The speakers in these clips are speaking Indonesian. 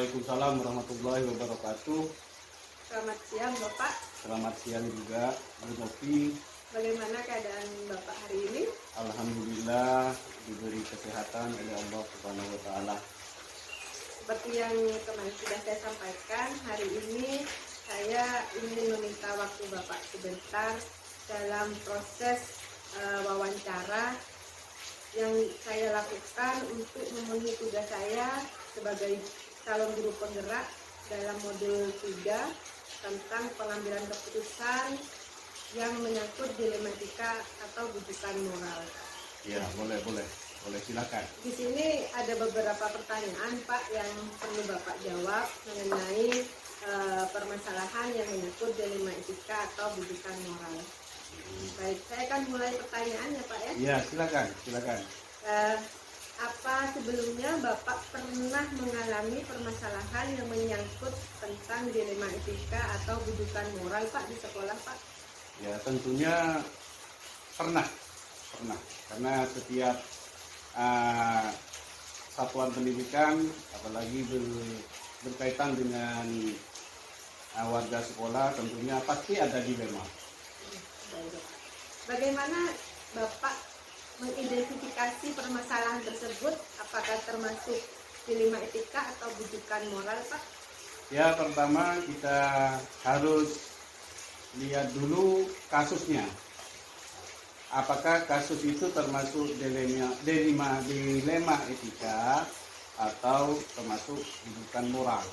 Waalaikumsalam warahmatullahi wabarakatuh. Selamat siang Bapak. Selamat siang juga, Bu Novi. Bagaimana keadaan Bapak hari ini? Alhamdulillah diberi kesehatan oleh Allah Subhanahu wa taala. Seperti yang kemarin sudah saya sampaikan, hari ini saya ingin meminta waktu Bapak sebentar dalam proses wawancara yang saya lakukan untuk memenuhi tugas saya sebagai calon guru penggerak dalam modul 3 tentang pengambilan keputusan yang menyangkut dilematika atau bujukan moral. Ya, boleh silakan. Di sini ada beberapa pertanyaan Pak yang perlu Bapak jawab mengenai permasalahan yang menyangkut dilema etika atau bujukan moral. Baik, saya akan mulai pertanyaan ya Pak ya. Ya, silakan. Apa sebelumnya Bapak pernah mengalami permasalahan yang menyangkut tentang dilema etika atau bujukan moral Pak di sekolah Pak? Ya, tentunya pernah. Karena setiap satuan pendidikan, apalagi berkaitan dengan warga sekolah, tentunya pasti ada dilema. Bagaimana Bapak mengidentifikasi permasalahan tersebut? Apakah termasuk dilema etika atau bujukan moral, Pak? Ya, pertama kita harus lihat dulu kasusnya. Apakah kasus itu termasuk dilema etika atau termasuk bujukan moral?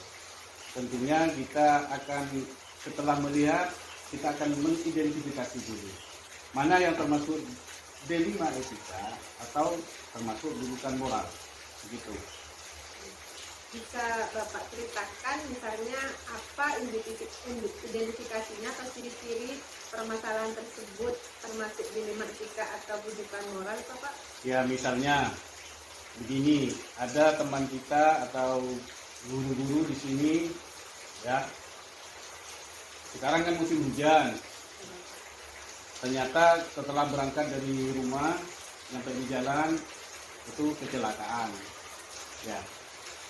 Tentunya kita akan setelah melihat, kita akan mengidentifikasi dulu mana yang termasuk dilema etika atau termasuk bujukan moral, begitu. Bisa Bapak ceritakan misalnya apa identifikasinya atau ciri-ciri permasalahan tersebut termasuk dilema etika atau bujukan moral, Bapak? Ya, misalnya begini, ada teman kita atau guru-guru di sini, ya. Sekarang kan musim hujan. Ternyata setelah berangkat dari rumah sampai di jalan itu kecelakaan. Ya.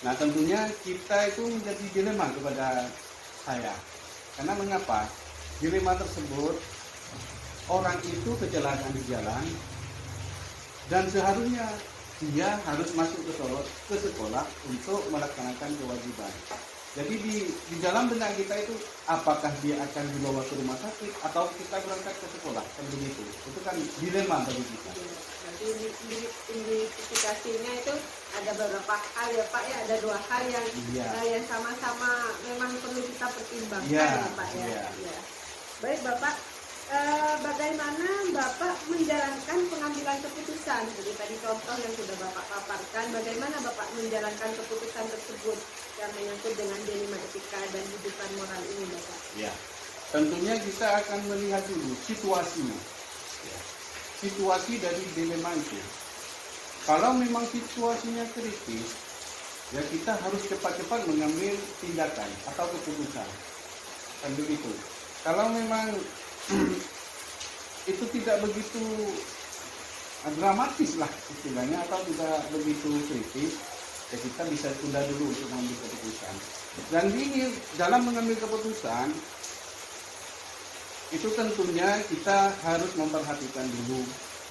Nah, tentunya kita itu menjadi dilema kepada saya. Karena mengapa? Dilema tersebut, orang itu kecelakaan di jalan dan seharusnya dia harus masuk ke sekolah untuk melaksanakan kewajiban. Jadi di dalam benak kita itu, apakah dia akan dibawa ke rumah sakit atau kita berangkat ke sekolah, kan begitu. Itu kan dilema bagi kita. Jadi identifikasinya itu ada beberapa hal ya Pak ya, ada 2 hal yang yang sama-sama memang perlu kita pertimbangkan ya Pak ya. Baik Bapak, bagaimana Bapak menjalankan pengambilan keputusan? Jadi tadi contoh yang sudah Bapak paparkan, bagaimana Bapak menjalankan keputusan tersebut yang menyangkut dengan dilema etika dan bujukan moral ini Bapak? Ya, tentunya kita akan melihat dulu situasinya. Ya. Situasi dari dilema itu. Kalau memang situasinya kritis, ya kita harus cepat-cepat mengambil tindakan atau keputusan. Kan begitu. Kalau memang itu tidak begitu dramatis lah istilahnya atau tidak begitu kritis, ya kita bisa tunda dulu untuk mengambil keputusan. Dan ini dalam mengambil keputusan itu tentunya kita harus memperhatikan dulu,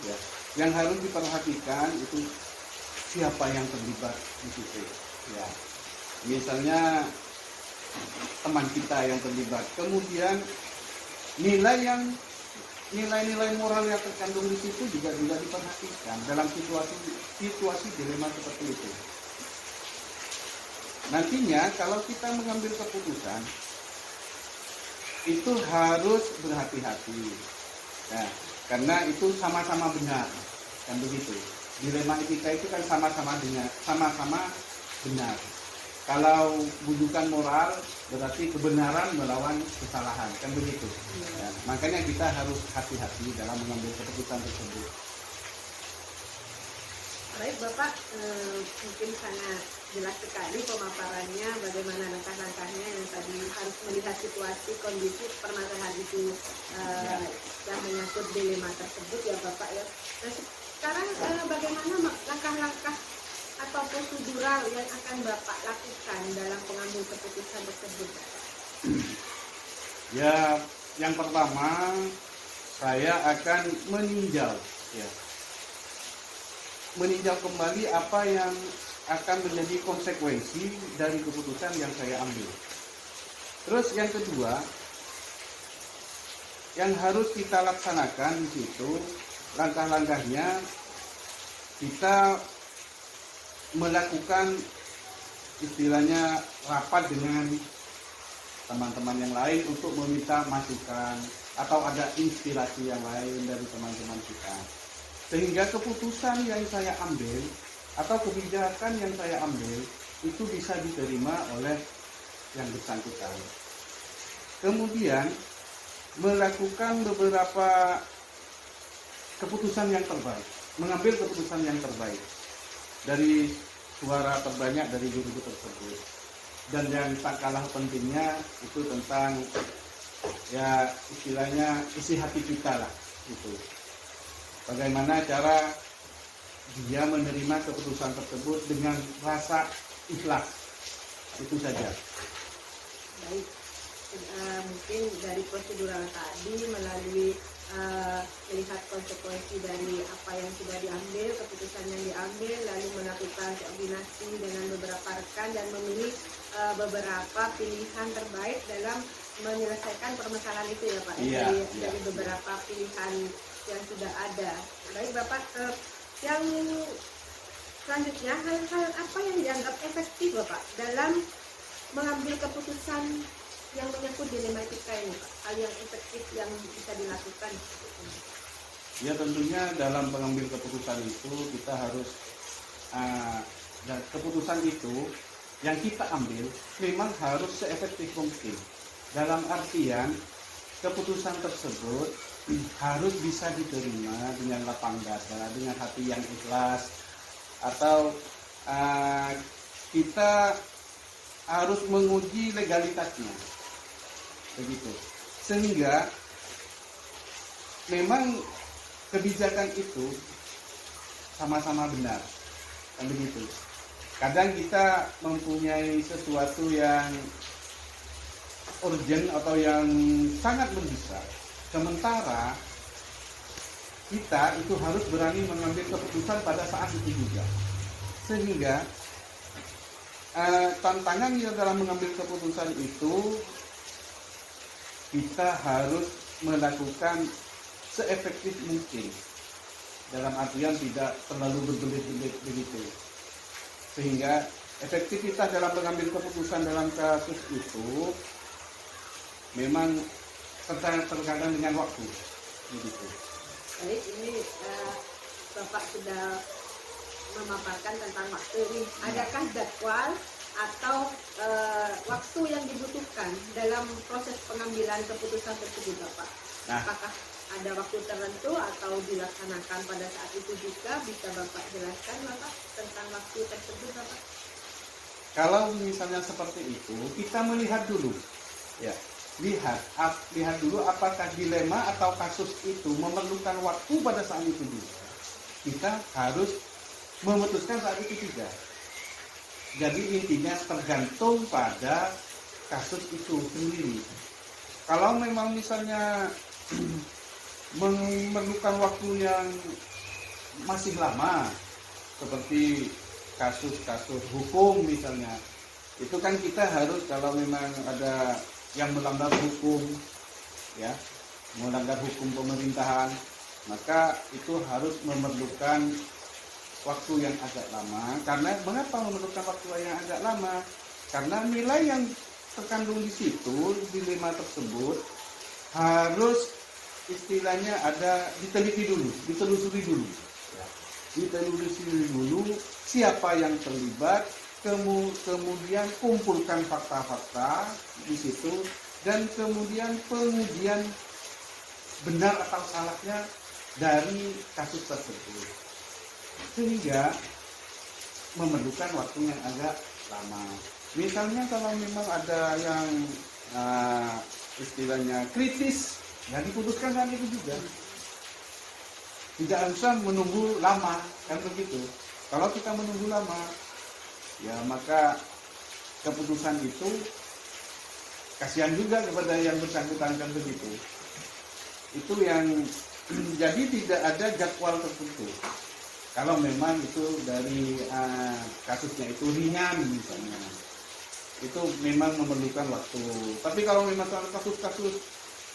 ya. Yang harus diperhatikan itu siapa yang terlibat di situ, ya. Misalnya teman kita yang terlibat, kemudian nilai-nilai moral yang terkandung di situ juga diperhatikan dalam situasi dilema seperti itu. Nantinya kalau kita mengambil keputusan itu harus berhati-hati, ya, karena itu sama-sama benar, kan begitu. Dilema etika itu kan sama-sama benar. Kalau bujukan moral berarti kebenaran melawan kesalahan, kan begitu. Ya, makanya kita harus hati-hati dalam mengambil keputusan tersebut. Baik Bapak, mungkin sangat jelas sekali pemaparannya bagaimana langkah-langkahnya yang tadi harus melihat situasi, kondisi, permasalahan itu yang menyangkut dilema tersebut ya Bapak ya. Nah sekarang bagaimana langkah-langkah atau prosedural yang akan Bapak lakukan dalam pengambil keputusan tersebut, Bapak? Ya, yang pertama saya akan meninjau, ya, meninjau kembali apa yang akan menjadi konsekuensi dari keputusan yang saya ambil. Terus yang kedua, yang harus kita laksanakan di situ, langkah-langkahnya kita melakukan istilahnya rapat dengan teman-teman yang lain untuk meminta masukan atau ada inspirasi yang lain dari teman-teman kita, sehingga keputusan yang saya ambil atau kebijakan yang saya ambil itu bisa diterima oleh yang bersangkutan. Kemudian melakukan beberapa keputusan yang terbaik, mengambil keputusan yang terbaik dari suara terbanyak dari guru tersebut. Dan yang tak kalah pentingnya itu tentang, ya istilahnya, isi hati kita lah, itu bagaimana cara dia menerima keputusan tersebut dengan rasa ikhlas. Itu saja. Baik, mungkin dari prosedural tadi melalui melihat konsekuensi dari apa yang sudah diambil, keputusan yang diambil, lalu melakukan koordinasi dengan beberapa rekan dan memilih beberapa pilihan terbaik dalam menyelesaikan permasalahan itu ya Pak. Iya, dari beberapa pilihan yang sudah ada. Baik Bapak, yang selanjutnya hal-hal apa yang dianggap efektif Bapak dalam mengambil keputusan yang menyangkut dilematika ini Pak, hal yang efektif yang bisa dilakukan? Ya tentunya dalam mengambil keputusan itu kita harus keputusan itu yang kita ambil memang harus seefektif mungkin. Dalam artian keputusan tersebut harus bisa diterima dengan lapang dada, dengan hati yang ikhlas, atau kita harus menguji legalitasnya, begitu. Sehingga memang kebijakan itu sama-sama benar, kan begitu. Kadang kita mempunyai sesuatu yang urgent atau yang sangat mendesak, sementara kita itu harus berani mengambil keputusan pada saat itu juga. Sehingga tantangannya dalam mengambil keputusan itu kita harus melakukan seefektif mungkin, dalam artian tidak terlalu berbelit-belit begitu, sehingga efektivitas dalam mengambil keputusan dalam kasus itu memang terkadang dengan waktu begitu. Baik, ini Bapak sudah memaparkan tentang waktu ini. Adakah jadwal atau waktu yang dibutuhkan dalam proses pengambilan keputusan tersebut Bapak? Nah, apakah ada waktu tertentu atau dilaksanakan pada saat itu juga? Bisa Bapak jelaskan Bapak tentang waktu tersebut Bapak? Kalau misalnya seperti itu, kita melihat dulu, ya, lihat dulu apakah dilema atau kasus itu memerlukan waktu pada saat itu juga. Kita harus memutuskan saat itu juga. Jadi intinya tergantung pada kasus itu sendiri. Kalau memang misalnya memerlukan waktu yang masih lama, seperti kasus-kasus hukum misalnya, itu kan kita harus, kalau memang ada yang melanggar hukum, ya, melanggar hukum pemerintahan, maka itu harus memerlukan waktu yang agak lama. Karena mengapa memerlukan waktu yang agak lama? Karena nilai yang terkandung di situ, dilema tersebut harus istilahnya ada diteliti dulu, ditelusuri dulu, ya. Ditelusuri dulu siapa yang terlibat, kemudian kumpulkan fakta-fakta di situ, dan kemudian pengujian benar atau salahnya dari kasus tersebut, sehingga memerlukan waktu yang agak lama. Misalnya kalau memang ada yang istilahnya kritis, ya diputuskan saat itu juga, tidak usah menunggu lama, kan begitu. Kalau kita menunggu lama, ya maka keputusan itu kasihan juga kepada yang bersangkutan kan begitu. Itu yang jadi tidak ada jadwal tertentu. Kalau memang itu dari kasusnya itu ringan misalnya, itu memang memerlukan waktu. Tapi kalau memang kasus-kasus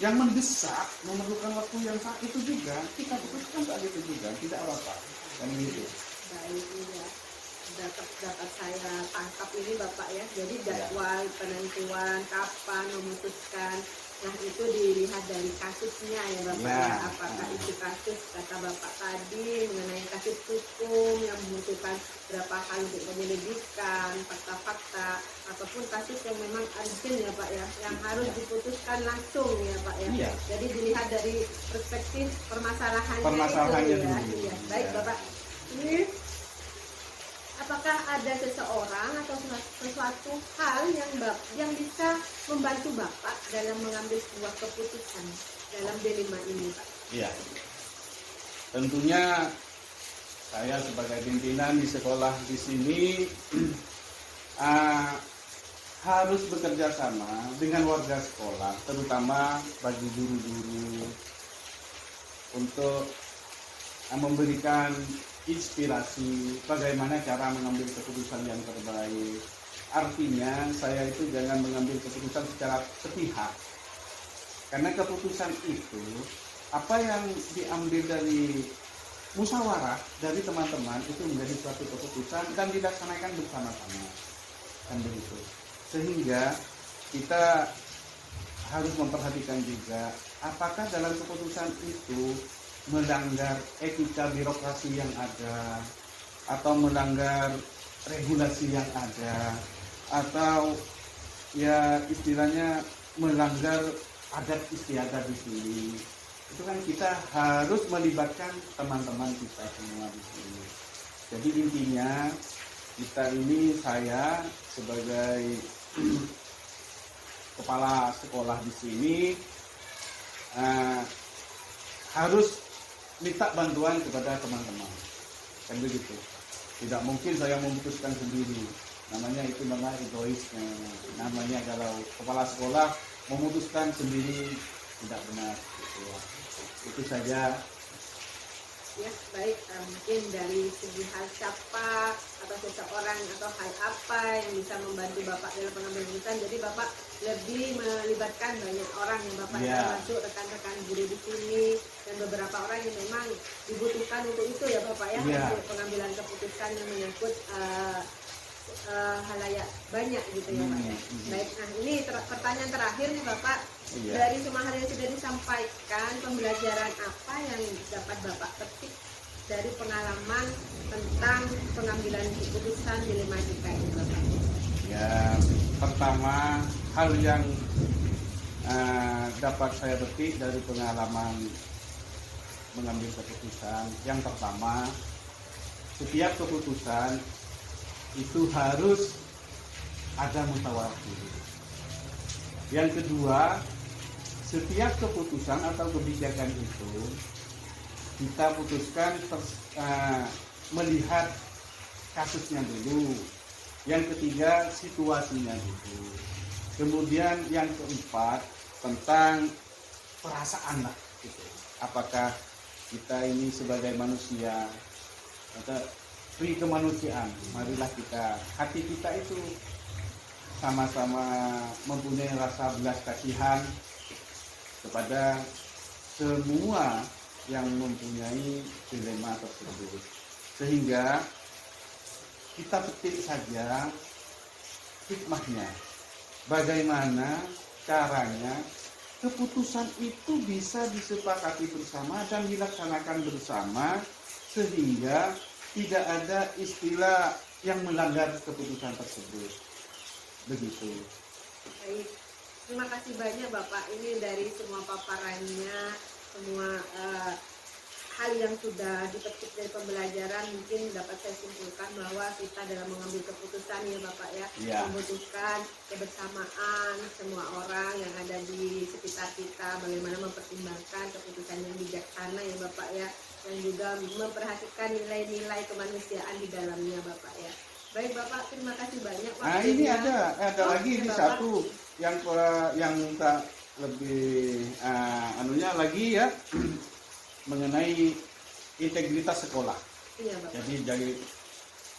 yang mendesak, memerlukan waktu yang saat itu juga, kita putuskan saat itu juga, tidak apa-apa. Kan gitu. Baik, ya. Dapat saya tangkap ini Bapak ya. Jadi jadwal penentuan kapan memutuskan, nah itu dilihat dari kasusnya ya Bapak ya. Apakah itu kasus kata Bapak tadi mengenai kasus hukum yang membutuhkan berapa hal untuk penyelidikan, fakta-fakta, ataupun kasus yang memang urgent ya Pak ya, yang harus diputuskan langsung ya Pak ya. Jadi dilihat dari perspektif permasalahannya itu ya. Baik Bapak. Ini apakah ada seseorang atau sesuatu hal yang bisa membantu Bapak dalam mengambil sebuah keputusan dalam dilema ini, Pak? Iya. Tentunya saya sebagai pimpinan di sekolah di sini harus bekerja sama dengan warga sekolah, terutama bagi guru-guru untuk memberikan inspirasi bagaimana cara mengambil keputusan yang terbaik. Artinya saya itu jangan mengambil keputusan secara sepihak, karena keputusan itu apa yang diambil dari musyawarah dari teman-teman itu menjadi suatu keputusan dan dilaksanakan bersama-sama, kan begitu. Sehingga kita harus memperhatikan juga apakah dalam keputusan itu melanggar etika birokrasi yang ada, atau melanggar regulasi yang ada, atau ya istilahnya melanggar adat istiadat di sini. Itu kan kita harus melibatkan teman-teman kita semua di sini. Jadi intinya kita ini, saya sebagai kepala sekolah di sini harus minta bantuan kepada teman-teman, kan begitu. Tidak mungkin saya memutuskan sendiri, namanya itu namanya egois. Namanya kalau kepala sekolah memutuskan sendiri tidak benar gitu. Itu saja. Ya, baik. Mungkin dari segi hal siapa atau seseorang atau hal apa yang bisa membantu Bapak dalam pengambilan keputusan. Jadi Bapak lebih melibatkan banyak orang yang Bapak termasuk rekan-rekan guru di sini dan beberapa orang yang memang dibutuhkan untuk itu ya Bapak ya, untuk pengambilan keputusan yang menyangkut halayak banyak gitu ya Pak ya. Baik, nah ini pertanyaan terakhir nih Bapak. Dari semua hal yang sudah disampaikan, pembelajaran apa yang dapat Bapak petik dari pengalaman tentang pengambilan keputusan dilema kita ini Bapak? Ya, pertama hal yang dapat saya petik dari pengalaman mengambil keputusan, yang pertama, setiap keputusan itu harus ada musyawarah dulu. Yang kedua, setiap keputusan atau kebijakan itu kita putuskan melihat kasusnya dulu. Yang ketiga, situasinya dulu. Kemudian yang keempat, tentang perasaan lah gitu. Apakah kita ini sebagai manusia atau free kemanusiaan, marilah kita, hati kita itu sama-sama mempunyai rasa belas kasihan kepada semua yang mempunyai dilema tersebut, sehingga kita petik saja hikmahnya, bagaimana caranya keputusan itu bisa disepakati bersama dan dilaksanakan bersama, sehingga tidak ada istilah yang melanggar keputusan tersebut. Begitu. Baik, terima kasih banyak Bapak. Ini dari semua paparannya, semua hal yang sudah dipetik dari pembelajaran mungkin dapat saya simpulkan bahwa kita dalam mengambil keputusan ya Bapak ya, Iya. membutuhkan kebersamaan semua orang yang ada di sekitar kita, bagaimana mempertimbangkan keputusan yang bijaksana ya Bapak ya, dan juga memperhatikan nilai-nilai kemanusiaan di dalamnya Bapak ya. Baik Bapak, terima kasih banyak Nah ini waktunya. ada lagi ini Bapak. satu yang tak lebih anunya lagi ya mengenai integritas sekolah. Iya Bapak. Jadi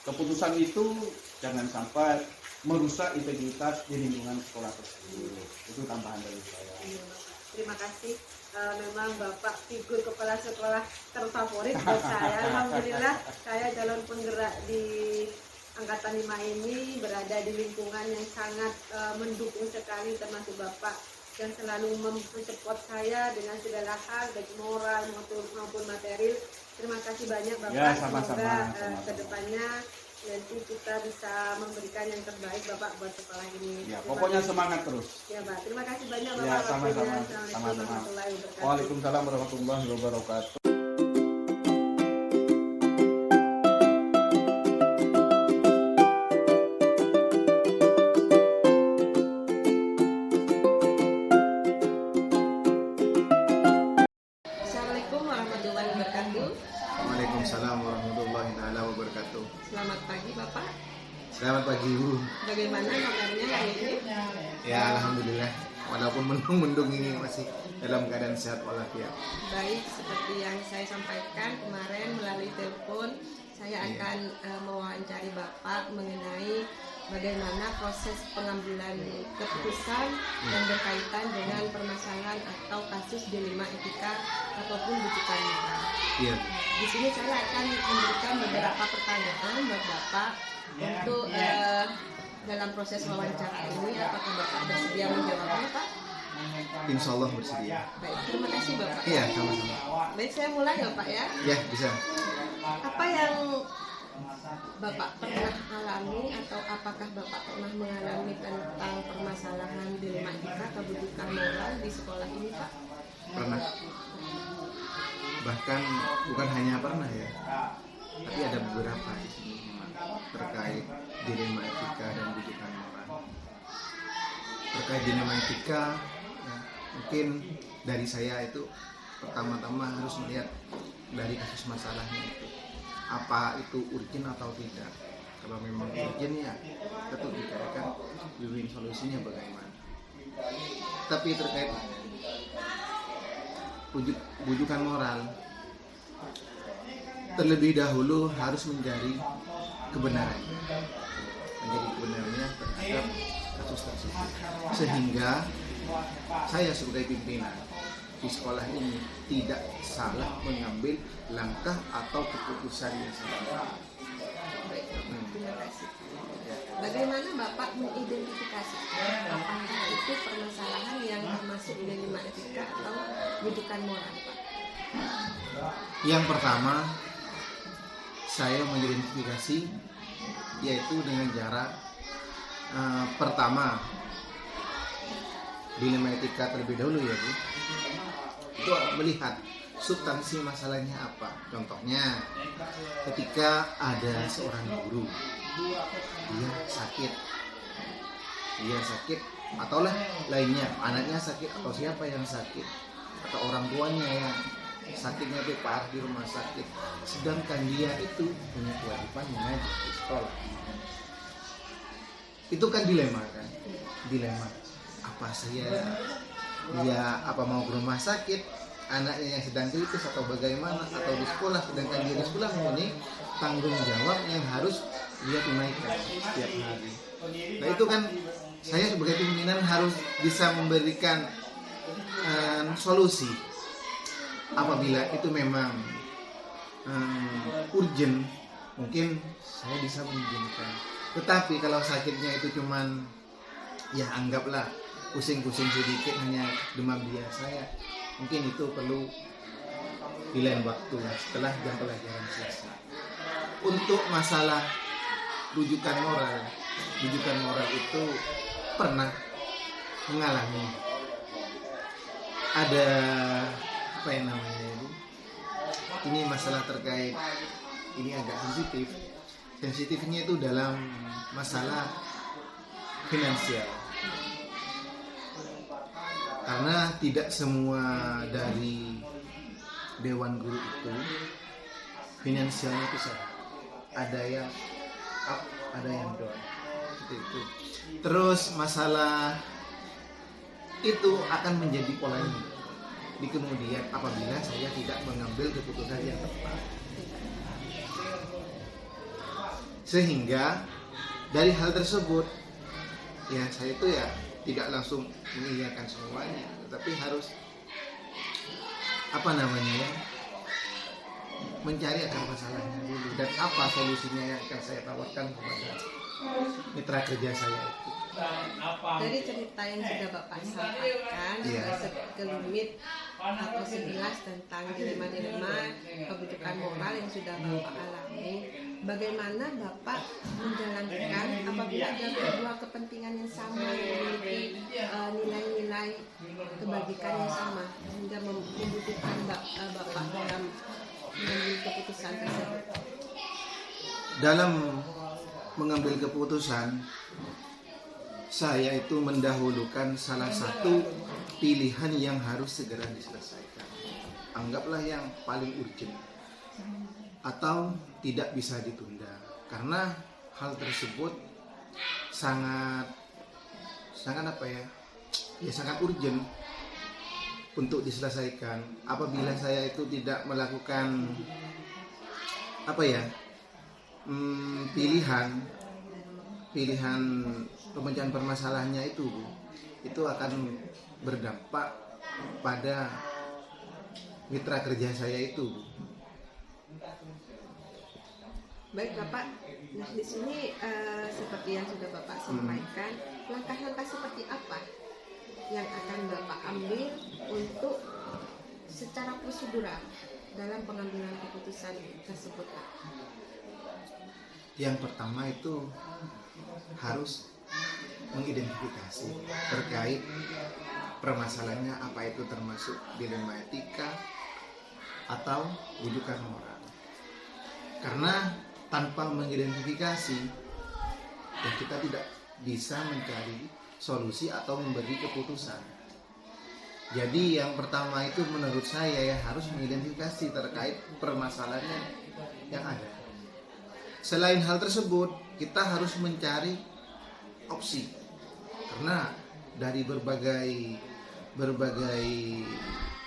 keputusan itu jangan sampai merusak integritas di lingkungan sekolah tersebut. Itu tambahan dari saya. Iya, Bapak. Terima kasih. Memang Bapak figur kepala sekolah terfavorit buat saya. Alhamdulillah saya calon penggerak di Angkatan 5 ini berada di lingkungan yang sangat mendukung sekali, termasuk Bapak yang selalu mensupport saya dengan segala hal baik moral maupun material. Terima kasih banyak Bapak. Ya, sama-sama, Semoga sama-sama. kedepannya nanti kita bisa memberikan yang terbaik Bapak buat sekolah ini. Ya, Terima pokoknya kasih. semangat terus. Ya Pak, terima kasih banyak Ya, Bapak sama-sama. waktunya. Assalamualaikum Sama-sama. warahmatullahi wabarakatuh. Waalaikumsalam warahmatullahi wabarakatuh. Assalamualaikum warahmatullahi wabarakatuh. Waalaikumsalam warahmatullahi taala wabarakatuh. Selamat pagi Bapak. Selamat pagi Ibu. Bagaimana kabarnya hari ini? Ya alhamdulillah. Walaupun mendung-mendung ini masih dalam keadaan sehat walafiat. Baik, seperti yang saya sampaikan kemarin melalui telepon, saya akan mewawancari Bapak mengenai bagaimana proses pengambilan keputusan yang berkaitan dengan permasalahan atau kasus dilema etika ataupun rujukan moral. Iya. Di sini saya akan memberikan beberapa pertanyaan buat Bapak untuk dalam proses wawancara ini. Apakah Bapak bersedia menjawabnya, Pak? Insya Allah bersedia. Baik, terima kasih Bapak. Iya sama-sama. Baik, saya mulai ya Pak ya. Ya bisa. Apa yang Bapak pernah alami atau apakah Bapak pernah mengalami tentang permasalahan dilema etika atau rujukan moral di sekolah ini, Pak? Pernah. Bahkan bukan hanya pernah ya, tapi ada beberapa di sini memang terkait dilema etika dan rujukan moral. Terkait dilema etika, ya, mungkin dari saya itu pertama-tama harus melihat dari kasus masalahnya itu, apa itu urgent atau tidak. Kalau memang urgent ya tentu dicarikan win solusinya bagaimana. Tapi terkait rujukan moral, terlebih dahulu harus mencari kebenarannya terhadap kasus tersebut, sehingga saya sebagai pimpinan di sekolah ini tidak salah mengambil langkah atau keputusan yang salah. Baik, terima kasih. Bagaimana Bapak mengidentifikasikan apakah itu permasalahan yang termasuk dilema etika atau rujukan moral, Pak? Yang pertama, saya mengidentifikasi yaitu dengan cara pertama, dilema etika terlebih dahulu ya Bu, itu melihat substansi masalahnya apa. Contohnya ketika ada seorang guru, dia sakit atau lainnya, anaknya sakit atau siapa yang sakit atau orang tuanya yang sakitnya itu parah di rumah sakit, sedangkan dia itu punya kewajiban mengajar di sekolah. Itu kan dilema apa mau ke rumah sakit, anaknya yang sedang kritis atau bagaimana, atau di sekolah sedangkan dia di sekolah mempunyai tanggung jawab yang harus dia tunaikan setiap hari. Nah itu kan saya sebagai pimpinan harus bisa memberikan solusi. Apabila itu memang urgent, mungkin saya bisa mengizinkan. Tetapi kalau sakitnya itu cuman ya anggaplah pusing-pusing sedikit, hanya demam biasa ya, mungkin itu perlu di lain waktu setelah jam pelajaran selesai. Untuk masalah rujukan moral itu pernah mengalami ada ini masalah terkait, ini agak sensitif. Sensitifnya itu dalam masalah finansial. Karena tidak semua dari Dewan Guru itu finansialnya itu sehat. Ada yang up, ada yang down. Seperti itu. Terus masalah itu akan menjadi polemik di kemudian apabila saya tidak mengambil keputusan yang tepat. Sehingga dari hal tersebut ya saya itu ya tidak langsung mengiyakan semuanya, tetapi harus mencari akar masalahnya dulu dan apa solusinya yang akan saya tawarkan kepada mitra kerja saya itu. Dari cerita yang sudah Bapak sampaikan, sekelumit atau sekilas tentang dilema-dilema kebutuhan moral yang sudah Bapak alami, bagaimana Bapak menjalankan apabila ada dua kepentingan yang sama yang memiliki nilai-nilai kebajikan yang sama hingga membutuhkan Bapak dalam mengambil keputusan tersebut? Dalam mengambil keputusan, saya itu mendahulukan salah satu pilihan yang harus segera diselesaikan. Anggaplah yang paling urgent atau tidak bisa ditunda, karena hal tersebut sangat sangat urgent untuk diselesaikan. Apabila saya itu tidak melakukan pilihan pemecahan permasalahannya itu akan berdampak pada mitra kerja saya itu. Baik Bapak, nah di sini seperti yang sudah Bapak sampaikan, langkah-langkah seperti apa yang akan Bapak ambil untuk secara prosedural dalam pengambilan keputusan tersebut? Yang pertama itu harus mengidentifikasi terkait permasalahannya, apa itu termasuk dilema etika atau rujukan moral. Karena tanpa mengidentifikasi ya kita tidak bisa mencari solusi atau memberi keputusan. Jadi yang pertama itu menurut saya ya harus mengidentifikasi terkait permasalahannya yang ada. Selain hal tersebut, kita harus mencari opsi. Karena dari berbagai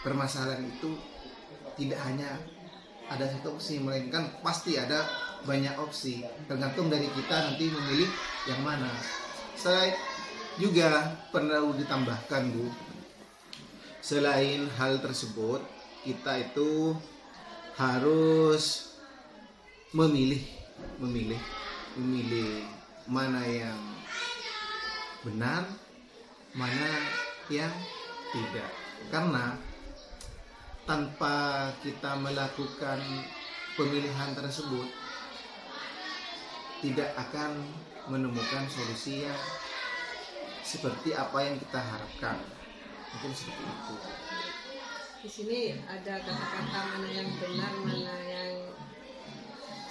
permasalahan itu tidak hanya ada satu opsi, melainkan pasti ada banyak opsi. Tergantung dari kita nanti memilih yang mana. Saya juga perlu ditambahkan, Bu. Selain hal tersebut, kita itu harus memilih mana yang benar, mana yang tidak. Karena tanpa kita melakukan pemilihan tersebut, tidak akan menemukan solusi yang seperti apa yang kita harapkan. Mungkin seperti itu. Di sini ada kata-kata mana yang benar, mana yang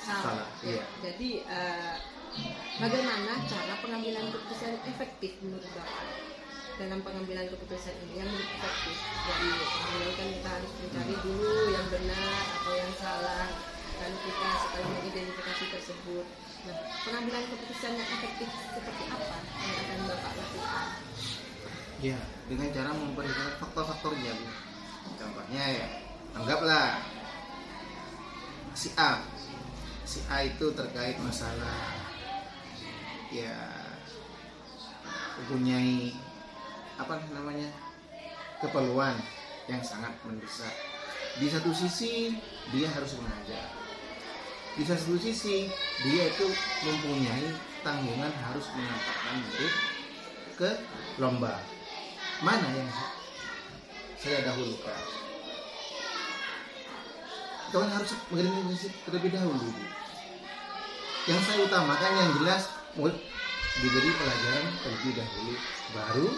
salah. Iya. Jadi bagaimana cara pengambilan keputusan efektif menurut Bapak dalam pengambilan keputusan ini yang lebih efektif? Jadi kan kita harus mencari dulu yang benar atau yang salah, dan kita sekali mengidentifikasi tersebut. Nah, pengambilan keputusan yang efektif seperti apa yang akan Bapak lakukan? Ya, dengan cara memperhitungkan faktor-faktornya, Bu. Contohnya ya, anggaplah si A itu terkait masalah ya mempunyai keperluan yang sangat mendesak. Di satu sisi dia harus mengajar, di satu sisi dia itu mempunyai tanggungan harus mengantarkan murid ke lomba. Mana yang saya dahulukan? Kalian harus mengidentifikasi terlebih dahulu. Yang saya utamakan yang jelas murid diberi pelajaran terlebih dahulu, baru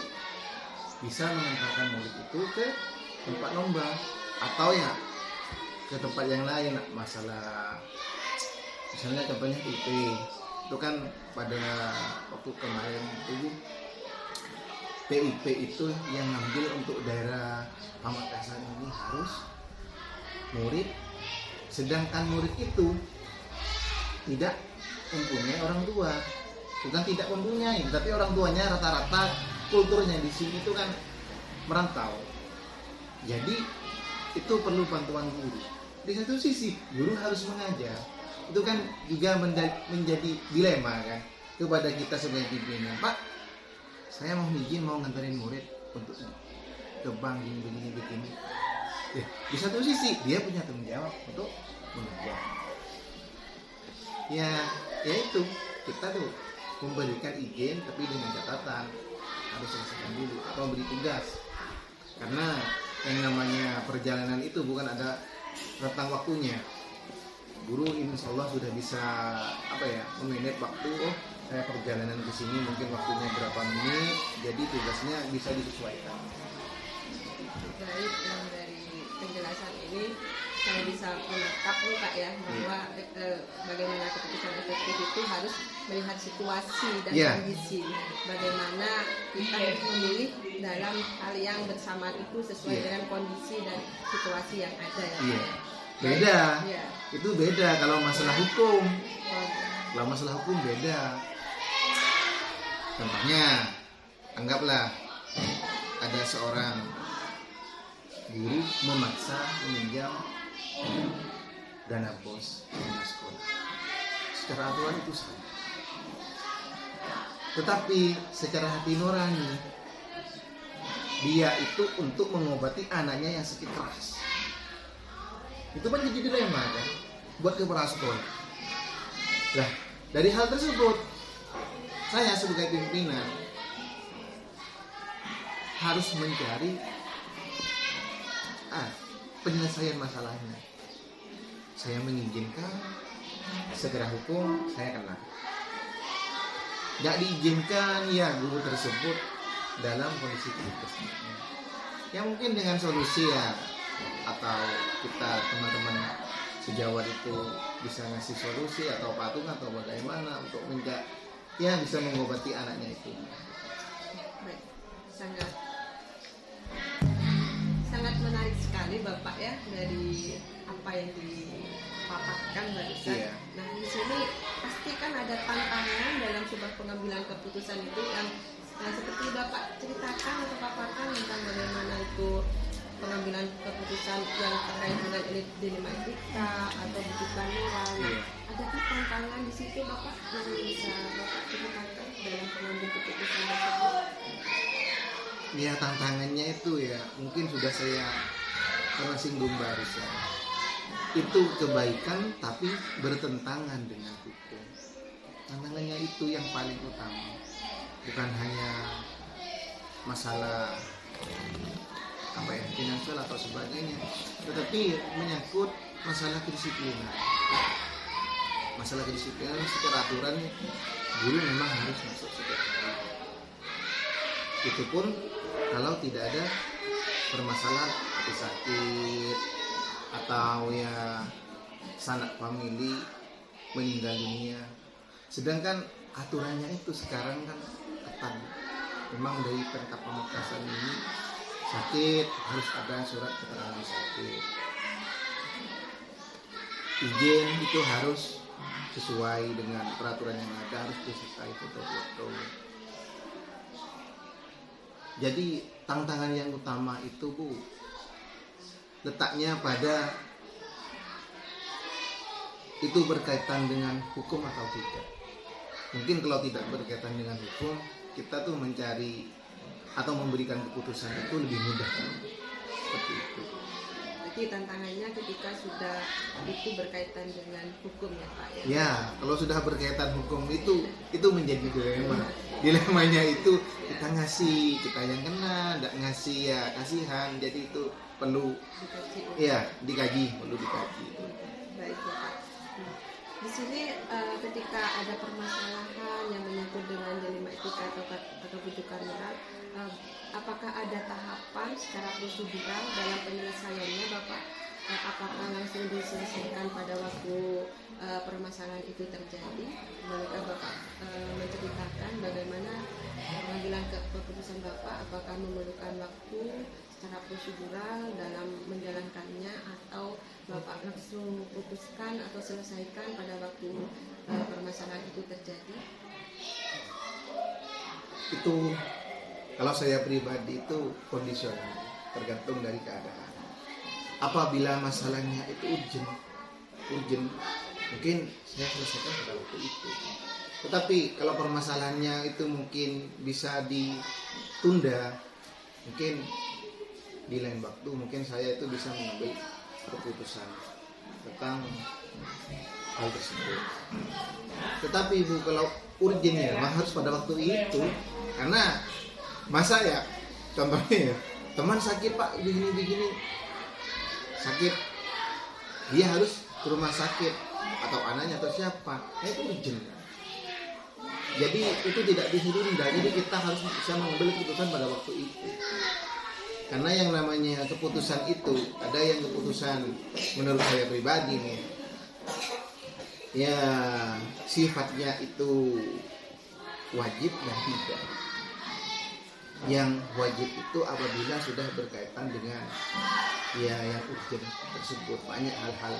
bisa mengantarkan murid itu ke tempat lomba. Atau ya ke tempat yang lain, masalah misalnya contohnya IP itu kan pada waktu kemarin itu PIP itu yang ngambil untuk daerah Pamekasan ini harus murid, sedangkan murid itu tidak mempunyai orang tua, bukan tidak mempunyai, tapi orang tuanya rata-rata kulturnya di sini itu kan merantau. Jadi itu perlu bantuan guru. Di satu sisi guru harus mengajar, itu kan juga menjadi dilema kan kepada kita sebagai pimpinan. Pak, saya mau izin mau nganterin murid untuk ke bank begini. Ya, di satu sisi dia punya tanggung jawab untuk mengajar. Ya itu kita tuh memberikan izin tapi dengan catatan harus selesaikan dulu atau beri tugas, karena yang namanya perjalanan itu bukan ada rentang waktunya. Guru insya Allah sudah bisa memanage waktu. Oh, saya perjalanan ke sini mungkin waktunya berapa menit, jadi tugasnya bisa disesuaikan. Baik, yang dari penjelasan ini saya bisa menangkap nih Pak ya, bahwa bagaimana keputusan efektif itu harus melihat situasi dan kondisi. Bagaimana kita harus memilih dalam hal yang bersamaan itu sesuai dengan kondisi dan situasi yang ada ya. Beda. Itu beda kalau masalah hukum. Kalau masalah hukum beda. Contohnya, anggaplah ada seorang guru memaksa meminjam dana bos dana sekolah. Secara aturan itu salah. Tetapi secara hati nurani dia itu untuk mengobati anaknya yang sakit keras. Itu kan jadi dilema kan buat kepala sekolah. Nah, dari hal tersebut saya sebagai pimpinan harus mencari penyelesaian masalahnya. Saya mengizinkan segera hukum saya kena. Tidak diizinkan ya guru tersebut dalam kondisi kritis. Ya mungkin dengan solusi ya, atau kita teman-teman sejawat itu bisa ngasih solusi atau patung atau bagaimana untuk bisa mengobati anaknya itu. Baik, sangat menarik sekali Bapak ya dari apa yang dipaparkan barusan. Iya. Nah di sini pasti kan ada tantangan dalam sebuah pengambilan keputusan itu yang seperti Bapak ceritakan atau paparkan tentang bagaimana itu pengambilan keputusan yang terkait dengan dilema etika atau bujukan moral. Adakah tantangan di situ Bapak yang bisa Bapak ceritakan dalam pengambilan keputusan tersebut? Ya tantangannya itu ya mungkin sudah saya pernah singgung barusan. Itu kebaikan tapi bertentangan dengan hukum. Tantangannya itu yang paling utama. Bukan hanya masalah finansial atau sebagainya, tetapi menyangkut masalah kedisiplinan. Masalah kedisiplinan secara aturan guru memang harus masuk setiap hari. Itu pun kalau tidak ada permasalahan seperti sakit atau ya sanak famili meninggal dunia. Sedangkan aturannya itu sekarang kan ketat. Memang dari Pemkab Pamekasan ini sakit harus ada surat keterangan sakit. Izin itu harus sesuai dengan peraturan yang ada, harus disertai foto-foto. Jadi tantangan yang utama itu Bu, letaknya pada itu berkaitan dengan hukum atau tidak. Mungkin kalau tidak berkaitan dengan hukum, kita tuh mencari atau memberikan keputusan itu lebih mudah. Seperti itu. Jadi tantangannya ketika sudah itu berkaitan dengan hukum ya Pak ya? Ya, kalau sudah berkaitan hukum itu menjadi dilema. Dilemanya itu kita ngasih, kita yang kena, tidak ngasih ya kasihan. Jadi itu perlu dikaji, perlu dikaji. Baik Pak. Di sini ketika ada permasalahan yang menyangkut dengan dilema etika atau bujukan moral, apakah ada tahapan secara prosedural dalam penyelesaiannya Bapak? apakah langsung diselesaikan pada waktu permasalahan itu terjadi. Bolehkah Bapak menceritakan bagaimana pengambilan keputusan Bapak, apakah memerlukan waktu secara prosedural dalam menjalankannya, atau Bapak langsung putuskan atau selesaikan pada waktu permasalahan itu terjadi? Itu kalau saya pribadi itu kondisional, tergantung dari keadaan. Apabila masalahnya itu urgent, mungkin saya selesaikan pada waktu itu. Tetapi kalau permasalahannya itu mungkin bisa ditunda, mungkin di lain waktu mungkin saya itu bisa mengambil keputusan tentang hal tersebut. Tetapi Ibu, kalau urgent ya memang harus pada waktu itu, karena masa ya contohnya ya, teman sakit Pak begini sakit, dia harus ke rumah sakit atau anaknya atau siapa, itu urgent. Jadi itu tidak bisa ditunda, jadi kita harus bisa mengambil keputusan pada waktu itu. Karena yang namanya keputusan itu, ada yang keputusan menurut saya pribadi nih, ya sifatnya itu wajib dan tidak. Yang wajib itu apabila sudah berkaitan dengan ya yang urgent tersebut, banyak hal-hal,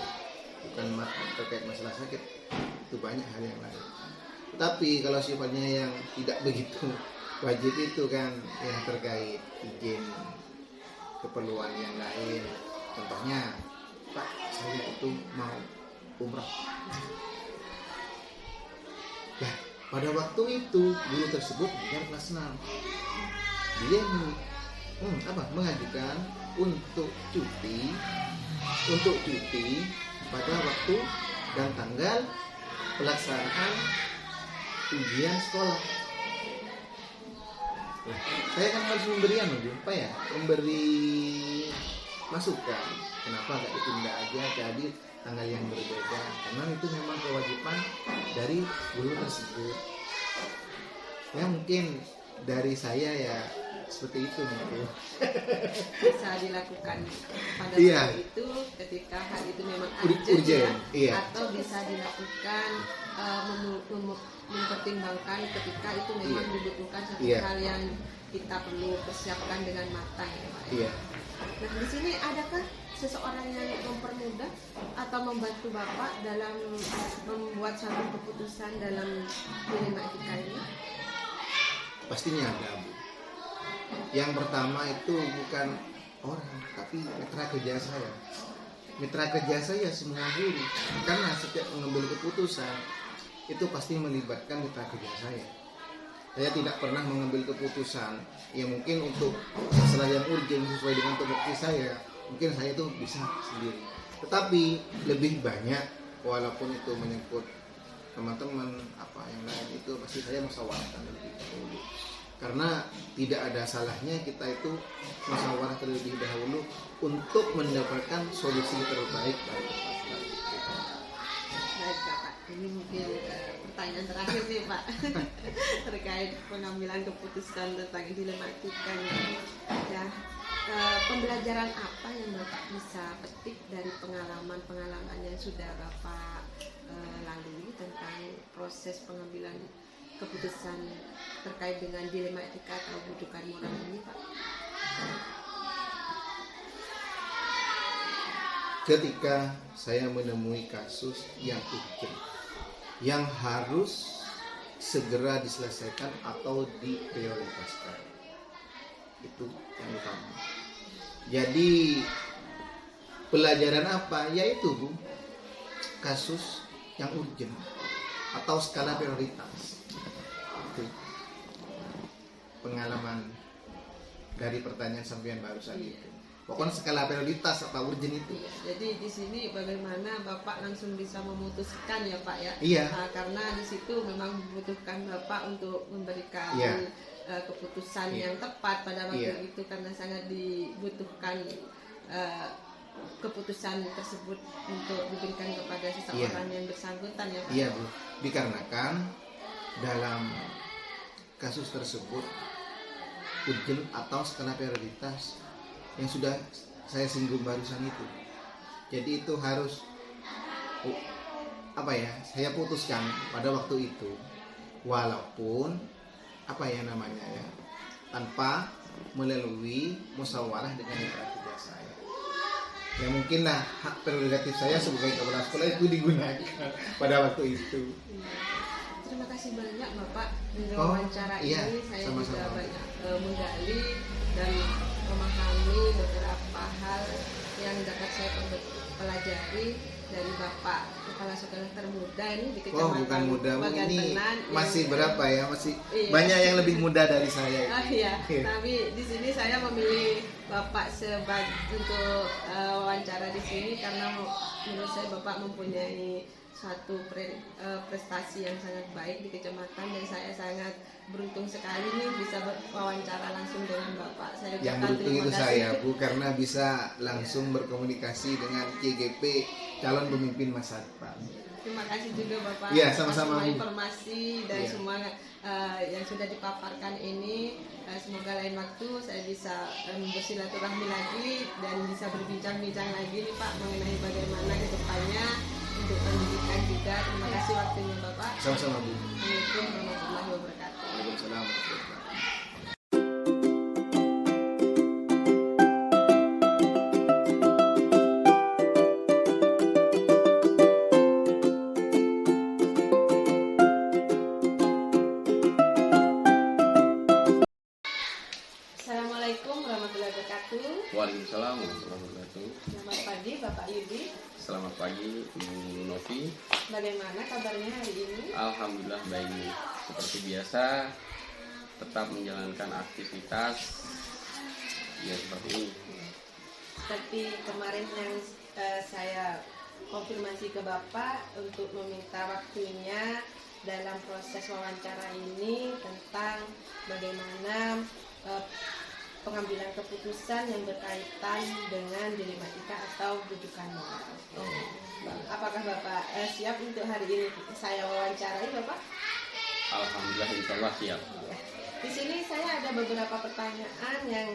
bukan terkait masalah sakit, itu banyak hal yang lain. Tapi kalau sifatnya yang tidak begitu wajib itu kan yang terkait izin keperluan yang lain. Contohnya, Pak, saya itu mau umrah. Nah, pada waktu itu guru tersebut yang kelas 6, dia mengajukan untuk cuti pada waktu dan tanggal pelaksanaan ujian sekolah. Saya kan harus memberi masukan, kenapa nggak ditunda aja jadi tanggal yang berbeda, karena itu memang kewajiban dari guru tersebut. Ya mungkin dari saya ya seperti itu mungkin bisa dilakukan pada iya. waktu itu ketika hal itu memang urgent ya, iya. Atau bisa dilakukan mempertimbangkan ketika itu memang Iya. dibutuhkan satu Iya. hal yang kita perlu persiapkan dengan matang ya Pak. Iya. Nah di sini adakah seseorang yang mempermudah atau membantu Bapak dalam membuat satu keputusan dalam dilema etika ini? Pastinya ada, Bu. Yang pertama itu bukan orang, tapi mitra kerja saya. Mitra kerja saya semua guru, karena setiap mengambil keputusan itu pasti melibatkan mitra kerja saya. Saya tidak pernah mengambil keputusan yang mungkin untuk masalah yang urgent sesuai dengan tupoksi saya, mungkin saya itu bisa sendiri. Tetapi lebih banyak, walaupun itu menyangkut teman-teman apa yang lain, itu pasti saya musyawarahkan lebih dahulu. Karena tidak ada salahnya kita itu musyawarah terlebih dahulu untuk mendapatkan solusi terbaik dari masalah. Baik Bapak, ini mungkin pertanyaan terakhir nih Pak terkait pengambilan keputusan tentang dilema etika ini. Ya, pembelajaran apa yang Bapak bisa petik dari pengalaman yang sudah Bapak lalui tentang proses pengambilan keputusan terkait dengan dilema etika atau rujukan moral ini Pak? Ketika saya menemui kasus yang urgent, yang harus segera diselesaikan atau diprioritaskan, itu yang utama. Jadi pelajaran apa? Yaitu Bu, kasus yang urgent atau skala prioritas. Itu pengalaman dari pertanyaan sampean barusan itu. Pokoknya skala prioritas atau urgent itu. Iya, jadi di sini bagaimana Bapak langsung bisa memutuskan ya Pak ya? Iya. Karena di situ memang membutuhkan Bapak untuk memberikan Iya. Keputusan Iya. yang tepat pada waktu Iya. itu, karena sangat dibutuhkan keputusan tersebut untuk diberikan kepada seseorang yang bersangkutan ya Pak. Iya Bu, dikarenakan dalam kasus tersebut urgent atau skala prioritas yang sudah saya singgung barusan itu. Jadi itu harus apa ya? Saya putuskan pada waktu itu, walaupun apa ya namanya ya, tanpa melalui musyawarah dengan mitra kerja saya. Ya mungkinlah hak prerogatif saya sebagai kepala sekolah itu digunakan pada waktu itu. Terima kasih banyak Bapak dari Oh, wawancara iya, ini. Saya sama-sama. juga banyak menggali dan memahami beberapa hal yang dapat saya pelajari dari Bapak kepala sekolah termuda ini di Oh Kecamatan bukan muda, Bu. Bagan Ini Tenan, masih yang- berapa ya? Masih Iya. banyak yang lebih muda dari saya. Ah iya, Iya. tapi di sini saya memilih Bapak untuk wawancara di sini karena menurut saya Bapak mempunyai suatu prestasi yang sangat baik di kecamatan dan saya sangat beruntung sekali nih bisa berwawancara langsung dengan Bapak. Saya Yang ucapkan beruntung terima itu kasih. saya, Bu, karena bisa langsung berkomunikasi dengan CGP calon pemimpin masa depan. Terima kasih juga Bapak Iya, atas sama-sama, semua Bu. informasi dan Iya. semua yang sudah dipaparkan ini. Semoga lain waktu saya bisa bersilaturahmi lagi dan bisa berbincang-bincang lagi nih Pak mengenai bagaimana ke depannya untuk pendidikan juga. Terima kasih waktunya Bapak. Sama-sama, Bu. Assalamualaikum warahmatullahi wabarakatuh. Waalaikumsalam warahmatullahi wabarakatuh. Assalamualaikum warahmatullahi wabarakatuh. Waalaikumsalam warahmatullahi wabarakatuh. Selamat pagi Bapak Yudi. Selamat pagi Bu Novi. Bagaimana kabarnya hari ini? Alhamdulillah baik. Seperti biasa tetap menjalankan aktivitas ya seperti ini. Seperti kemarin yang saya konfirmasi ke Bapak untuk meminta waktunya dalam proses wawancara ini tentang bagaimana pengambilan keputusan yang berkaitan dengan dilematika atau rujukan moral. Apakah Bapak siap untuk hari ini saya wawancarai Bapak? Alhamdulillah insyaallah siap. Ya. Di sini saya ada beberapa pertanyaan yang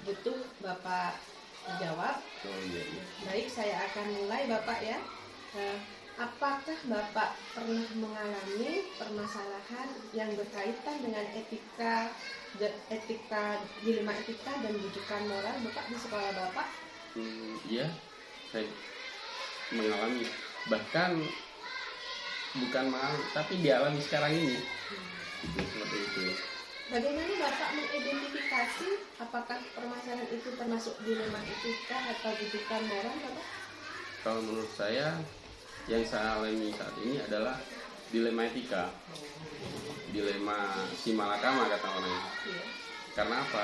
butuh Bapak jawab. Oh iya, iya. Baik, saya akan mulai Bapak ya. Apakah Bapak pernah mengalami permasalahan yang berkaitan dengan dilema etika dan rujukan moral Bapak di sekolah Bapak? Iya, saya mengalami, bahkan bukan mengalami tapi dialami sekarang ini. Itu seperti itu. Bagaimana Bapak mengidentifikasi apakah permasalahan itu termasuk dilema etika atau rujukan moral Bapak? Kalau menurut saya yang saya alami saat ini adalah dilema etika, dilema si malakama kata orang. Iya. Karena apa?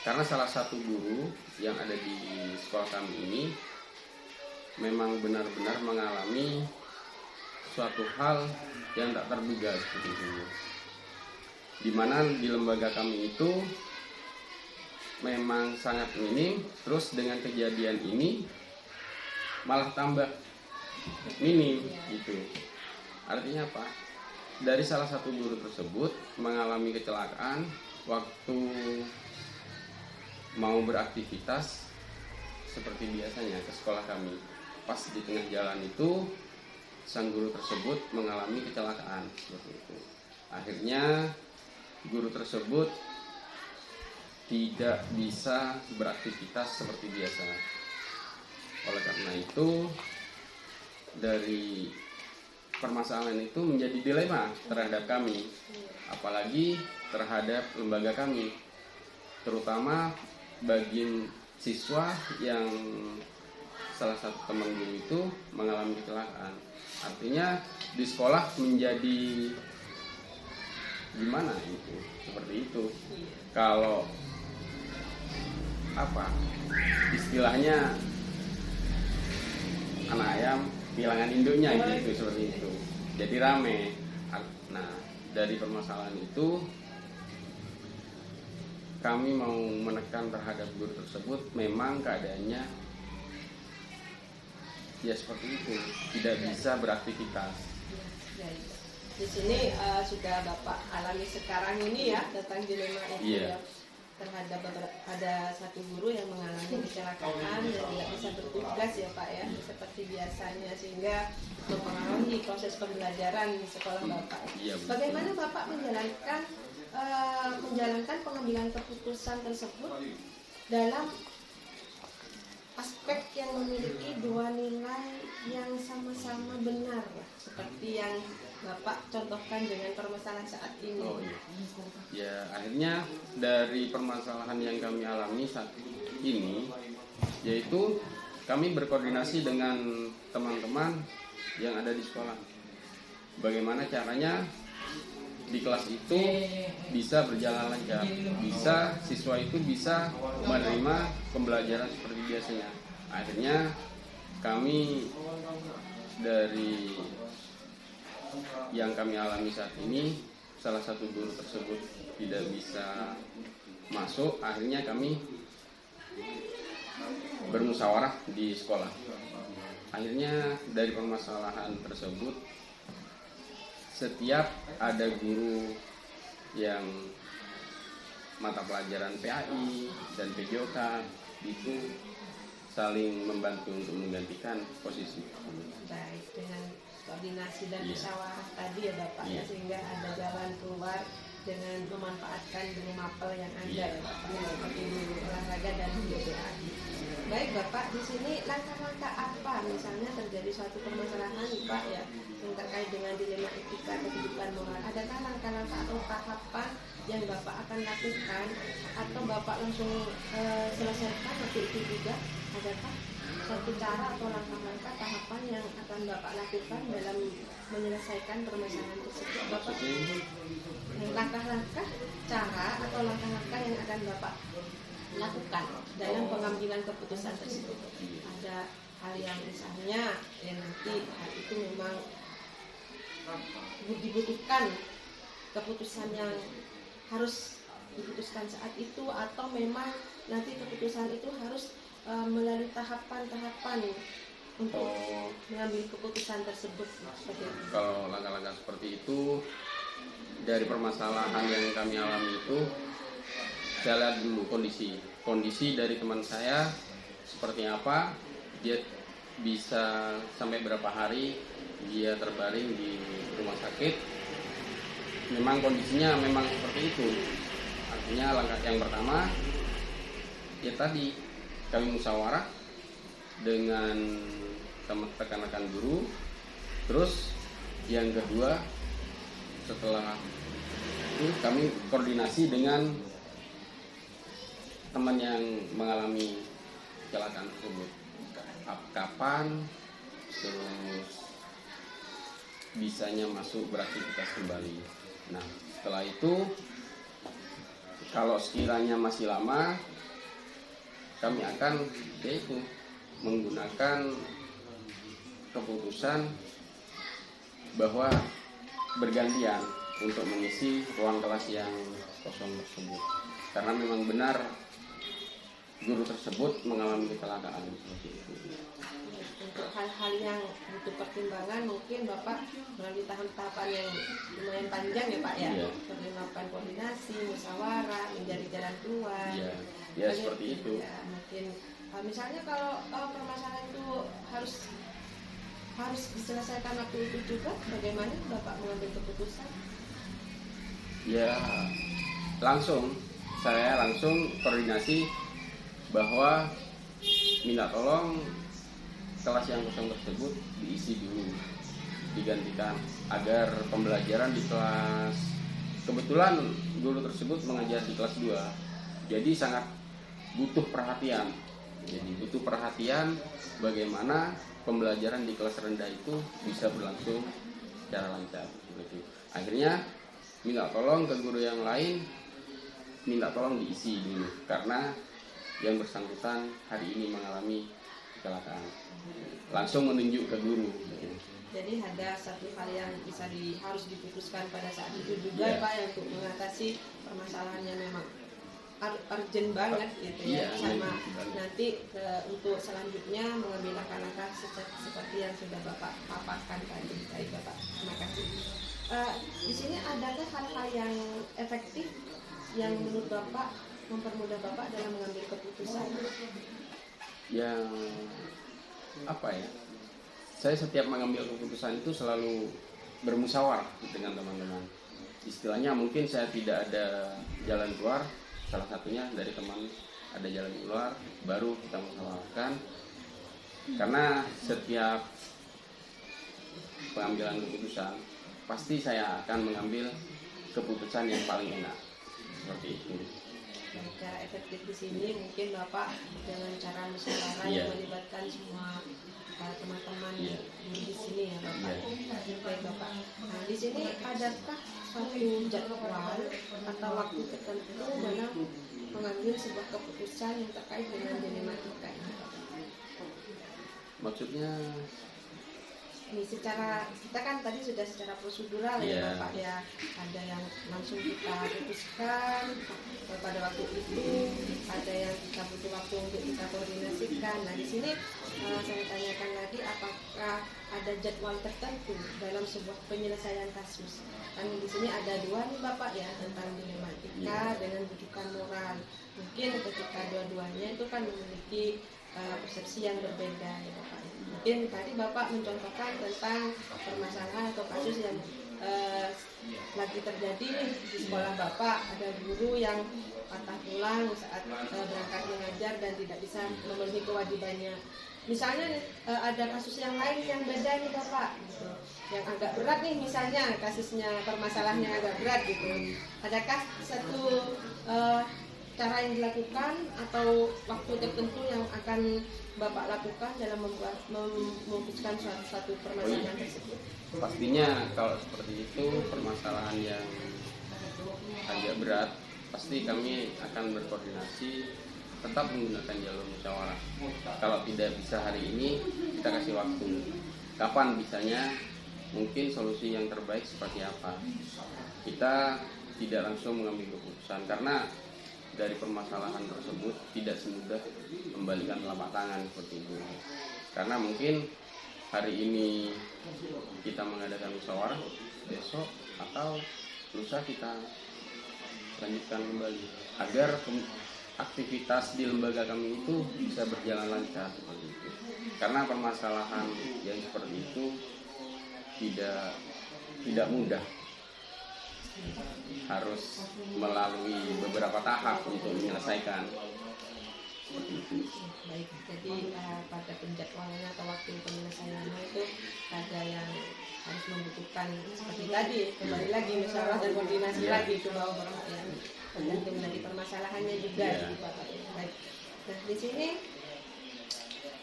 Karena salah satu guru yang ada di sekolah kami ini memang benar-benar mengalami suatu hal yang tak terduga seperti itu. Di mana di lembaga kami itu memang sangat minim, terus dengan kejadian ini malah tambah minim gitu. Artinya apa? Dari salah satu guru tersebut mengalami kecelakaan waktu mau beraktivitas seperti biasanya ke sekolah kami. Pas di tengah jalan itu sang guru tersebut mengalami kecelakaan seperti itu. Akhirnya guru tersebut tidak bisa beraktivitas seperti biasa. Oleh karena itu dari permasalahan itu menjadi dilema terhadap kami, apalagi terhadap lembaga kami, terutama bagi siswa yang salah satu teman guru itu mengalami kecelakaan. Artinya di sekolah menjadi gimana itu, seperti itu. Kalau apa istilahnya anak ayam kehilangan induknya gitu, seperti itu. Jadi rame. Nah, dari permasalahan itu kami mau menekan terhadap guru tersebut. Memang keadaannya ya seperti itu, tidak bisa beraktivitas. Di sini sudah Bapak alami sekarang ini ya tentang dilema itu Iya. ya. terhadap ada satu guru yang mengalami kecelakaan dan tidak bisa bertugas ya Pak ya seperti biasanya, sehingga mempengaruhi proses pembelajaran di sekolah Bapak. Iya, Bu. Bagaimana Bapak menjalankan pengambilan keputusan tersebut dalam aspek yang memiliki dua nilai yang sama-sama benar, seperti yang Bapak contohkan dengan permasalahan saat ini? Oh iya. Ya, akhirnya dari permasalahan yang kami alami saat ini, yaitu kami berkoordinasi dengan teman-teman yang ada di sekolah. Bagaimana caranya di kelas itu bisa berjalan lancar, bisa siswa itu bisa menerima pembelajaran seperti biasanya. Akhirnya kami dari yang kami alami saat ini, salah satu guru tersebut tidak bisa masuk, akhirnya kami bermusyawarah di sekolah. Akhirnya dari permasalahan tersebut, setiap ada guru yang mata pelajaran PAI dan PJOK itu saling membantu untuk menggantikan posisi. Baik, dengan koordinasi dan Iya. musyawarah tadi ya Bapak ya, Iya. sehingga ada jalan keluar dengan memanfaatkan guru mapel yang ada Iya. ya Bapak, seperti guru olahraga dan guru PAI. Baik Bapak, di sini langkah-langkah apa misalnya terjadi suatu permasalahan Pak ya yang terkait dengan dilema etika kehidupan moral? Adakah langkah-langkah atau tahapan yang Bapak akan lakukan atau Bapak langsung selesaikan waktu itu juga? Adakah suatu cara atau langkah-langkah tahapan yang akan Bapak lakukan dalam menyelesaikan permasalahan tersebut? Bapak, langkah-langkah, cara atau langkah-langkah yang akan Bapak lakukan dalam pengambilan keputusan tersebut? Ada hal yang misalnya yang nanti hal itu memang dibutuhkan keputusan yang harus diputuskan saat itu, atau memang nanti keputusan itu harus melalui tahapan-tahapan untuk mengambil keputusan tersebut seperti itu. Kalau langkah-langkah seperti itu, dari permasalahan yang kami alami itu, saya lihat dulu kondisi dari teman saya seperti apa, dia bisa sampai berapa hari dia terbaring di rumah sakit. Memang kondisinya memang seperti itu. Artinya langkah yang pertama ya tadi kami musyawarah dengan rekan-rekan guru. Terus yang kedua, setelah itu kami koordinasi dengan teman yang mengalami kecelakaan tersebut, kapan terus bisanya masuk beraktivitas kembali. Nah, setelah itu kalau sekiranya masih lama, kami akan yaitu menggunakan keputusan bahwa bergantian untuk mengisi ruang kelas yang kosong tersebut, karena memang benar guru tersebut mengalami kecelakaan seperti itu. Untuk hal-hal yang butuh pertimbangan, mungkin Bapak melalui tahapan yang lumayan panjang ya Pak ya, Iya. seperti melakukan koordinasi, musyawarah, mencari jalan keluar. Ya, ya seperti itu. Ya, mungkin misalnya kalau permasalahan itu harus diselesaikan waktu itu juga, bagaimana Bapak mengambil keputusan? Ya, saya langsung koordinasi bahwa minta tolong kelas yang kosong tersebut diisi dulu, digantikan agar pembelajaran di kelas, kebetulan guru tersebut mengajar di kelas 2, jadi sangat butuh perhatian. Jadi butuh perhatian bagaimana pembelajaran di kelas rendah itu bisa berlangsung secara lancar begitu. Akhirnya minta tolong ke guru yang lain, minta tolong diisi dulu karena yang bersangkutan hari ini mengalami kecelakaan. Langsung menunjuk ke guru. Jadi ada satu hal yang harus diputuskan pada saat itu juga Iya. Pak ya, untuk mengatasi permasalahan yang memang urgent banget gitu ya. Iya, Sama iya. nanti untuk selanjutnya mengambil langkah-langkah seperti yang sudah Bapak paparkan tadi. Baik Bapak, terima kasih. Di sini adakah hal-hal yang efektif yang menurut Bapak mempermudah Bapak dalam mengambil keputusan? Yang apa ya? Saya setiap mengambil keputusan itu selalu bermusyawarah dengan teman-teman. Istilahnya mungkin saya tidak ada jalan keluar, salah satunya dari teman ada jalan keluar, baru kita musyawarahkan. Karena setiap pengambilan keputusan pasti saya akan mengambil keputusan yang paling enak, seperti itu. Dan cara efektif di sini mungkin Bapak dengan cara musyawarah Iya. yang melibatkan semua teman-teman Iya. di sini ya Bapak. Iya. Baik Bapak. Nah di sini adakah suatu jadwal atau waktu tertentu dalam mengambil sebuah keputusan yang terkait dengan dilematika ini? Maksudnya Ini secara kita kan tadi sudah secara prosedural Iya. ya Bapak ya, ada yang langsung kita putuskan pada waktu itu, ada yang kita butuh waktu untuk kita koordinasikan. Nah di sini saya tanyakan lagi, apakah ada jadwal tertentu dalam sebuah penyelesaian kasus? Kan di sini ada dua nih Bapak ya, tentang dilematika dengan rujukan moral. Mungkin ketika dua-duanya itu kan memiliki persepsi yang berbeda ya Bapak. Mungkin tadi Bapak mencontohkan tentang permasalahan atau kasus yang lagi terjadi nih di sekolah Bapak, ada guru yang patah tulang saat berangkat mengajar dan tidak bisa memenuhi kewajibannya. Misalnya ada kasus yang lain yang beda nih Bapak, gitu, yang agak berat nih, misalnya kasusnya permasalahannya agak berat gitu. Adakah satu cara yang dilakukan atau waktu tertentu yang akan Bapak lakukan dalam memutuskan suatu permasalahan tersebut? pastinya kalau seperti itu permasalahan yang agak berat, pasti kami akan berkoordinasi tetap menggunakan jalur musyawarah. Kalau tidak bisa hari ini, kita kasih waktu. Kapan bisanya? Mungkin solusi yang terbaik seperti apa? Kita tidak langsung mengambil keputusan karena dari permasalahan tersebut tidak semudah membalikan telapak tangan seperti itu. Karena mungkin hari ini kita mengadakan musyawarah, besok atau lusa kita lanjutkan kembali agar aktivitas di lembaga kami itu bisa berjalan lancar seperti itu. Karena permasalahan yang seperti itu tidak mudah, harus melalui beberapa tahap untuk menyelesaikan. Baik, jadi pada penjadwalannya atau waktu penyelesaiannya itu ada yang harus membutuhkan seperti tadi, kembali lagi musyawarah dan koordinasi lagi ke bawah Bapak ya, tergantung dari permasalahannya juga gitu, Bapak ya. Baik. Nah di sini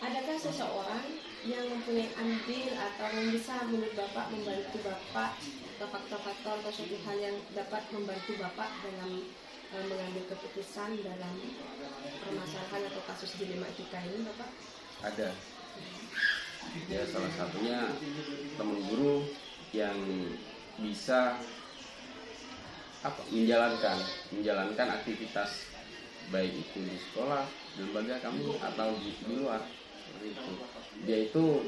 adakah seseorang yang mempunyai andil atau yang bisa menurut Bapak membantu Bapak atau faktor-faktor atau suatu hal yang dapat membantu Bapak dalam mengambil keputusan dalam permasalahan atau kasus dilematika ini Bapak? Ada. Ya salah satunya teman guru yang bisa menjalankan aktivitas baik itu di sekolah, di lembaga kami atau di luar. Itu. Dia itu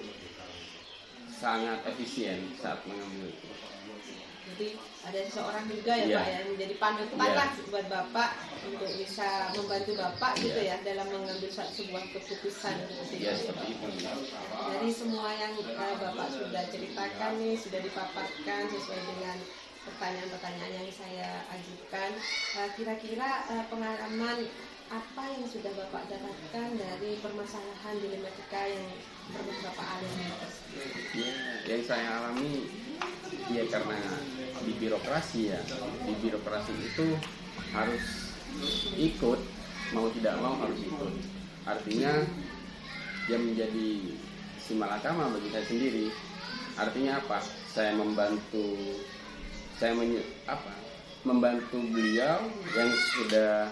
sangat efisien saat mengambil itu. Jadi ada seseorang juga ya Pak ya, menjadi panutan lah buat Bapak untuk bisa membantu Bapak gitu ya dalam mengambil sebuah keputusan. Ya seperti itu. Dari semua yang Bapak sudah ceritakan nih, sudah dipaparkan sesuai dengan pertanyaan-pertanyaan yang saya ajukan, kira-kira pengalaman apa yang sudah Bapak dapatkan dari permasalahan dilematika yang pernah Bapak alami? Ya, yang saya alami ya karena di birokrasi itu harus ikut, mau tidak mau harus ikut. Artinya yang menjadi si malakama bagi saya sendiri. Artinya apa? Saya membantu beliau yang sudah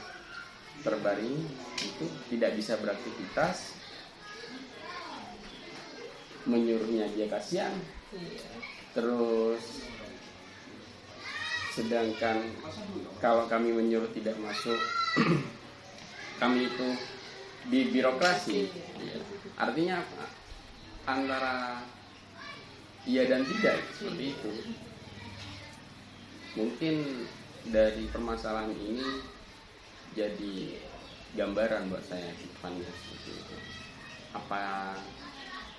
terbaring itu tidak bisa beraktivitas, menyuruhnya dia kasihan. Terus sedangkan kalau kami menyuruh tidak masuk, kami itu di birokrasi. Artinya apa? Antara iya dan tidak seperti itu. Mungkin dari permasalahan ini jadi gambaran buat saya ke depannya seperti itu. Apa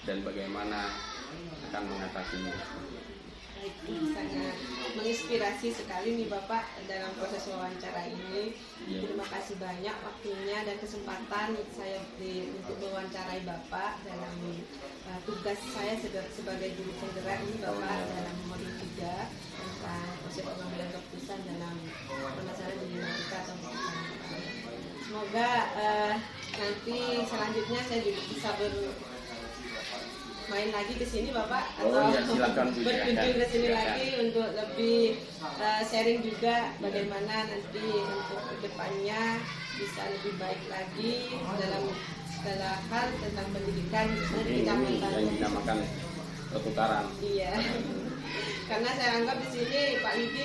dan bagaimana akan mengatasinya. Baik, sangat menginspirasi sekali nih Bapak dalam proses wawancara ini. Iya. Terima kasih banyak waktunya dan kesempatan saya untuk mewawancarai Bapak dalam tugas saya sebagai guru penggerak ini Bapak dalam modul 3 tentang proses pengambilan keputusan dalam permasalahan dilematika atau keputusan. Semoga nanti selanjutnya saya juga bisa main lagi ke sini Bapak atau Ya, silakan Bu, berkunjung ke sini silakan. lagi untuk lebih sharing juga bagaimana nanti untuk kedepannya bisa lebih baik lagi dalam segala hal tentang pendidikan di Ini kecamatan. yang dinamakan pertukaran. Iya. Karena saya anggap di sini Pak Yudi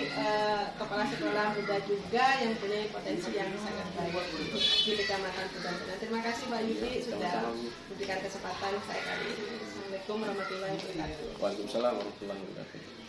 kepala sekolah muda juga yang punya potensi yang sangat baik di kecamatan Pedanten. Terima kasih Pak Yudi sudah memberikan kesempatan saya kali ini. Assalamualaikum warahmatullahi wabarakatuh. Waalaikumsalam warahmatullahi wabarakatuh.